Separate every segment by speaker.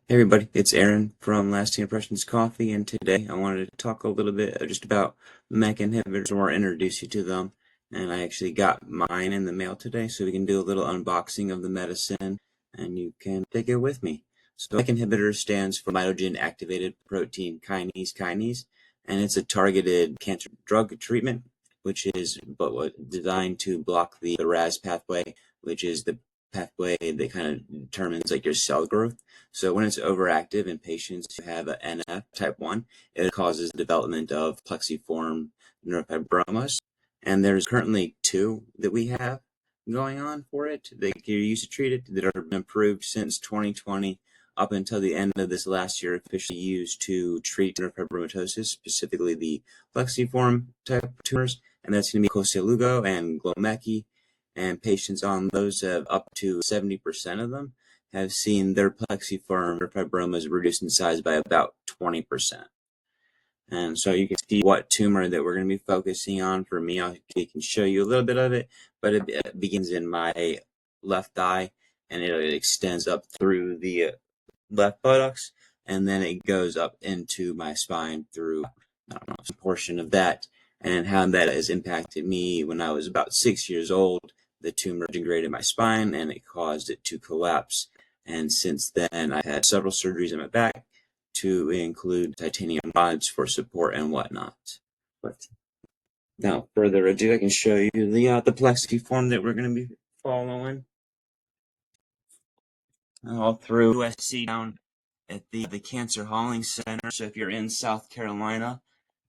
Speaker 1: Hey everybody, it's Aaron from Lasting Impressions Coffee, and today I wanted to talk a little bit just about MEK inhibitors or introduce you to them. And I actually got mine in the mail today, so we can do a little unboxing of the medicine, and you can take it with me. So MEK inhibitor stands for mitogen activated protein kinase, and it's a targeted cancer drug treatment, which is designed to block the RAS pathway, which is the pathway that kind of determines like your cell growth. So when it's overactive in patients who have a NF type 1, it causes development of plexiform neurofibromas. And there's currently two that we have going on for it that you're used to treat it that are approved since 2020 up until the end of this last year, officially used to treat neurofibromatosis, specifically the plexiform type tumors. And that's going to be Koselugo and Gomekli. And patients on those have up to 70% of them have seen their plexiform or fibromas reduced in size by about 20%. And so you can see what tumor that we're going to be focusing on. For me, I can show you a little bit of it, but it begins in my left thigh, and it extends up through the left buttocks, and then it goes up into my spine through, I don't know, some portion of that. And how that has impacted me: when I was about 6 years old, the tumor degraded my spine and it caused it to collapse. And since then, I've had several surgeries on my back, to include titanium rods for support and whatnot. But without further ado, I can show you the Plexiform that we're going to be following all through USC down at the Cancer Hauling Center. So if you're in South Carolina,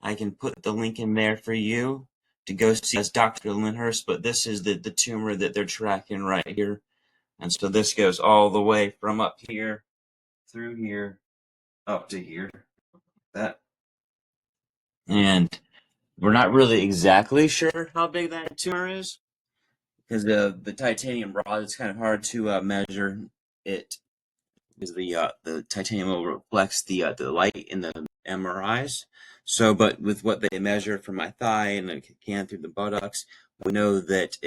Speaker 1: I can put the link in there for you to go see as Dr. Lyndhurst. But this is the tumor that they're tracking right here. And so this goes all the way from up here through here up to here. That. And we're not really exactly sure how big that tumor is, because the titanium rod, it's kind of hard to measure it, because the titanium will reflects the light in the MRIs. So, but with what they measure from my thigh and then can through the buttocks, we know that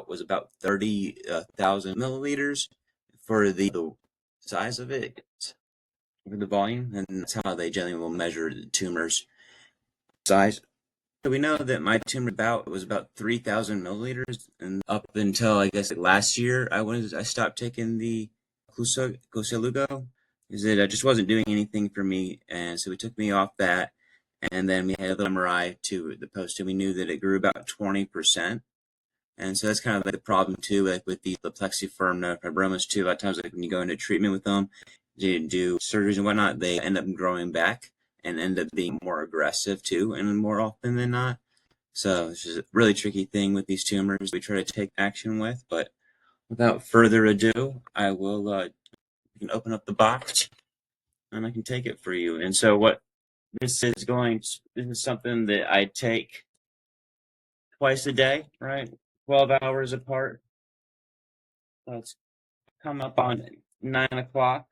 Speaker 1: was about 30,000 milliliters for the size of it, for the volume, and that's how they generally will measure the tumor's size. So we know that my tumor was about 3,000 milliliters, and up until I guess last year, I stopped taking the Koselugo, because it just wasn't doing anything for me, and so we took me off that, and then we had a little MRI to the post, and we knew that it grew about 20%, and so that's kind of like the problem too, like with the plexiform fibromas too. A lot of times, like when you go into treatment with them, you do surgeries and whatnot, they end up growing back and end up being more aggressive too, and more often than not. So it's just a really tricky thing with these tumors we try to take action with. But without further ado, I will you can open up the box and I can take it for you. And so what this is something that I take twice a day, right? 12 hours apart. Let's come up on 9 o'clock.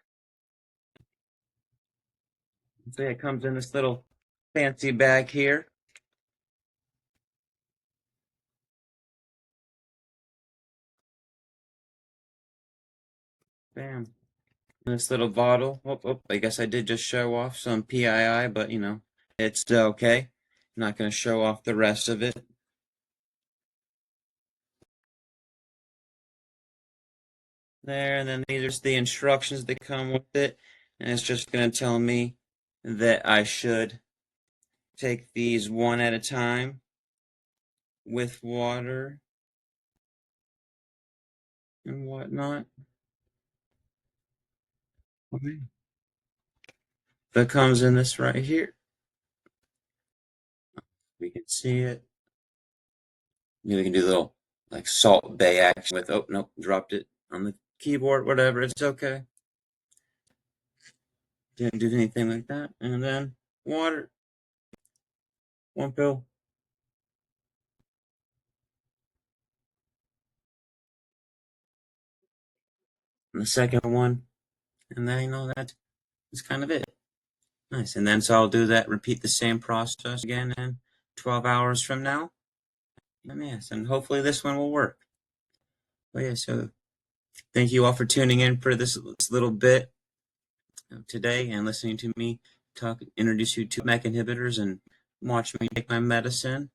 Speaker 1: So it comes in this little fancy bag here. Bam. This little bottle. I guess I did just show off some PII, but it's okay. I'm not going to show off the rest of it. There, and then these are the instructions that come with it, and it's just going to tell me that I should take these one at a time with water and whatnot. Okay. That comes in this right here. We can see it. Maybe we can do a little like Salt Bay action with, oh, nope, dropped it on the keyboard, whatever, it's okay. Didn't do anything like that. And then water, one pill. And the second one. And then, that's kind of it. Nice. And then so I'll do that, repeat the same process again in 12 hours from now. And yes, and hopefully this one will work. But yeah, so thank you all for tuning in for this little bit. today and listening to me introduce you to MEK inhibitors and watch me take my medicine.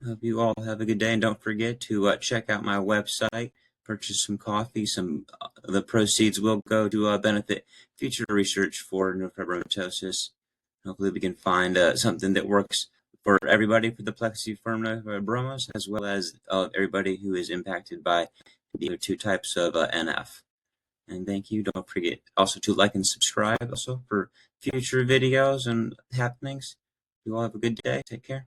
Speaker 1: Hope you all have a good day, and don't forget to check out my website, purchase some coffee. The proceeds will go to benefit future research for neurofibromatosis. Hopefully we can find something that works for everybody for the Plexiform neurofibromas, as well as everybody who is impacted by the other two types of NF. And thank you. Don't forget also to like and subscribe also for future videos and happenings. You all have a good day. Take care.